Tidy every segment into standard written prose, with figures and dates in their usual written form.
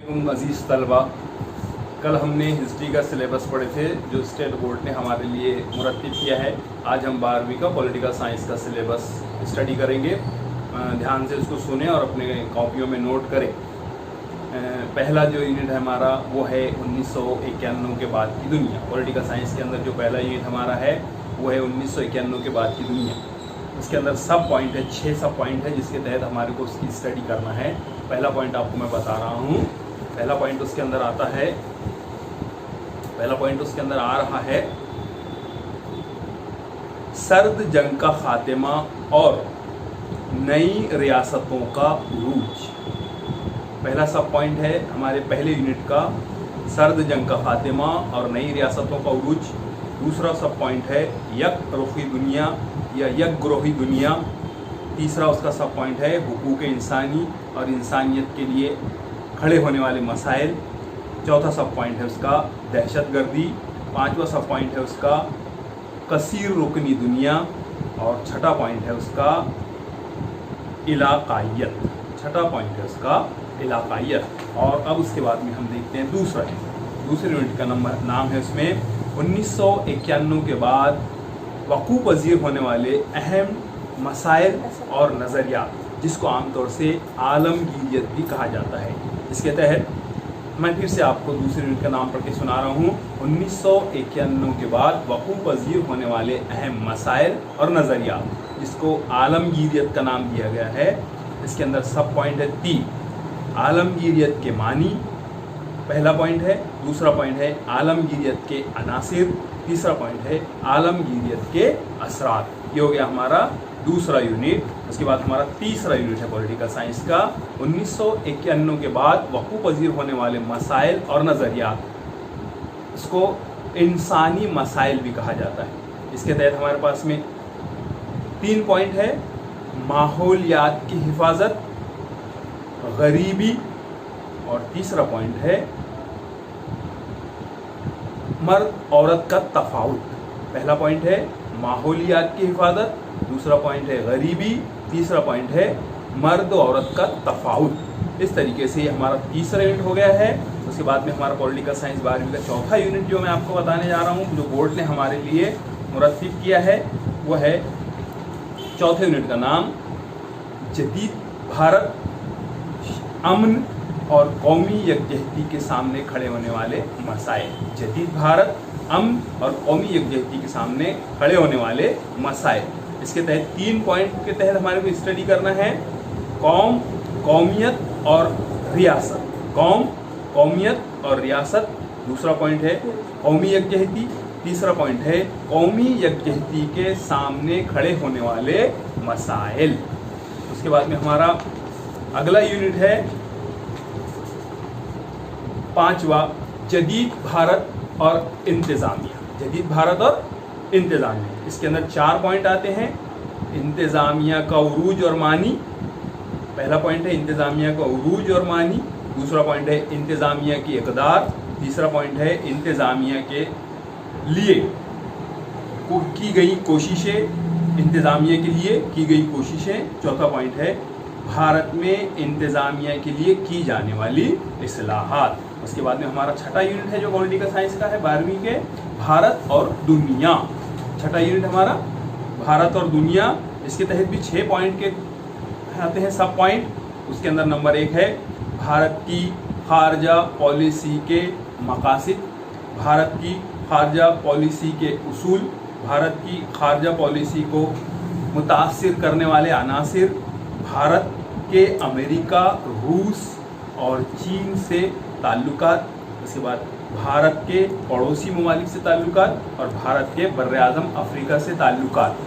अजीज़ तलबा, कल हमने हिस्ट्री का सिलेबस पढ़े थे जो स्टेट बोर्ड ने हमारे लिए मुरत्तिब किया है। आज हम 12वीं का पॉलिटिकल साइंस का सिलेबस स्टडी करेंगे। ध्यान से उसको सुने और अपने कॉपियों में नोट करें। पहला जो यूनिट है हमारा वो है 1991 के बाद की दुनिया। पॉलिटिकल साइंस के अंदर जो पहला यूनिट हमारा है वो है 1991 के बाद की दुनिया। उसके अंदर सब पॉइंट है, 6 सब पॉइंट है जिसके तहत हमारे को उसकी स्टडी करना है। पहला पॉइंट आपको मैं बता रहा हूँ। पहला पॉइंट उसके अंदर आता है, पहला पॉइंट उसके अंदर आ रहा है सर्द जंग का खात्मा और नई रियासतों का उरूज। पहला सब पॉइंट है हमारे पहले यूनिट का, सर्द जंग का खात्मा और नई रियासतों का उरूज। दूसरा सब पॉइंट है यक रुखी दुनिया या यक ग्रोही दुनिया। तीसरा उसका सब पॉइंट है हुकूक इंसानी और इंसानियत के लिए खड़े होने वाले मसाइल। चौथा सब पॉइंट है उसका दहशतगर्दी। पांचवा सब पॉइंट है उसका कसीर रुकनी दुनिया। और छठा पॉइंट है उसका इलाकायत। छठा पॉइंट है उसका इलाकायत। और अब उसके बाद में हम देखते हैं दूसरे यूनिट का नाम है उसमें 1991 के बाद वकूफ़ पज़ीर होने वाले अहम मसाइल और नज़रियात, जिसको आमतौर से आलमगीरियत भी कहा जाता है। इसके तहत मैं फिर से आपको दूसरे यूनिट का नाम पढ़ के सुना रहा हूँ। 1991 के बाद वकूफ़ पज़ीर होने वाले अहम मसाइल और नज़रियात, जिसको आलमगीरियत का नाम दिया गया है। इसके अंदर सब पॉइंट है 3। आलमगीरियत के मानी पहला पॉइंट है। दूसरा पॉइंट है आलमगीरियत के अनासिर। तीसरा पॉइंट है आलमगीरियत के असरात। ये हो गया हमारा दूसरा यूनिट। उसके बाद हमारा तीसरा यूनिट है पॉलिटिकल साइंस का 1991 के बाद वकूफ़ पज़ीर होने वाले मसाइल और नज़रियात। इसको इंसानी मसाइल भी कहा जाता है। इसके तहत हमारे पास में 3 पॉइंट है, माहौलियात की हिफाजत, गरीबी, और तीसरा पॉइंट है मर्द औरत का तफाउत। पहला पॉइंट है माहौलियात की हिफाजत, दूसरा पॉइंट है गरीबी, तीसरा पॉइंट है मर्द औरत का तफाउत। इस तरीके से हमारा तीसरा यूनिट हो गया है। उसके बाद में हमारा पॉलिटिकल साइंस 12वीं का चौथा यूनिट जो मैं आपको बताने जा रहा हूँ, जो बोर्ड ने हमारे लिए मुरत्तिब किया है, वो है चौथे यूनिट का नाम जदीद भारत, अमन और कौमी यकजहती के सामने खड़े होने वाले मसाइल। जदीद भारत, अमन और कौमी यकजहती के सामने खड़े होने वाले मसाइल। इसके तहत 3 पॉइंट के तहत हमारे को स्टडी करना है, कौम, कौमियत और रियासत। कौम, कौमियत और रियासत। दूसरा पॉइंट है कौमी यकजहती। तीसरा पॉइंट है कौमी यकजहती के सामने खड़े होने वाले मसाइल। उसके बाद में हमारा अगला यूनिट है 5वां, जदीद भारत और इंतज़ामिया। जदीद भारत और इंतज़ामिया। इसके अंदर 4 पॉइंट आते हैं। इंतज़ामिया का उरूज और मानी। पहला पॉइंट है इंतज़ामिया का उरूज और मानी। दूसरा पॉइंट है इंतज़ामिया की इक़दार। तीसरा पॉइंट है इंतज़ामिया के लिए की गई कोशिशें, इंतज़ामिया के लिए की गई कोशिशें। चौथा पॉइंट है भारत में इंतज़ामिया के लिए की जाने वाली इस्लाहात। उसके बाद में हमारा छठा यूनिट है जो पॉलिटिकल साइंस का है 12वीं के, भारत और दुनिया। छठा यूनिट हमारा भारत और दुनिया। इसके तहत भी 6 पॉइंट के आते हैं सब पॉइंट। उसके अंदर नंबर 1 है भारत की खारजा पॉलिसी के मकासिद, भारत की खारजा पॉलिसी के उसूल, भारत की खारजा पॉलिसी को मुतासिर करने वाले अनासिर, भारत के अमेरिका, रूस और चीन से ताल्लुकात। उसके बाद भारत के पड़ोसी ममालिक से ताल्लुकात और भारत के बर्र-ए-आज़म अफ्रीका से ताल्लुकात।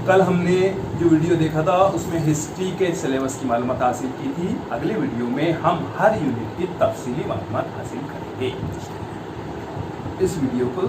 कल हमने जो वीडियो देखा था उसमें हिस्ट्री के सिलेबस की मालूमात हासिल की थी। अगले वीडियो में हम हर यूनिट की तफसीली मालूमात हासिल करेंगे। इस वीडियो को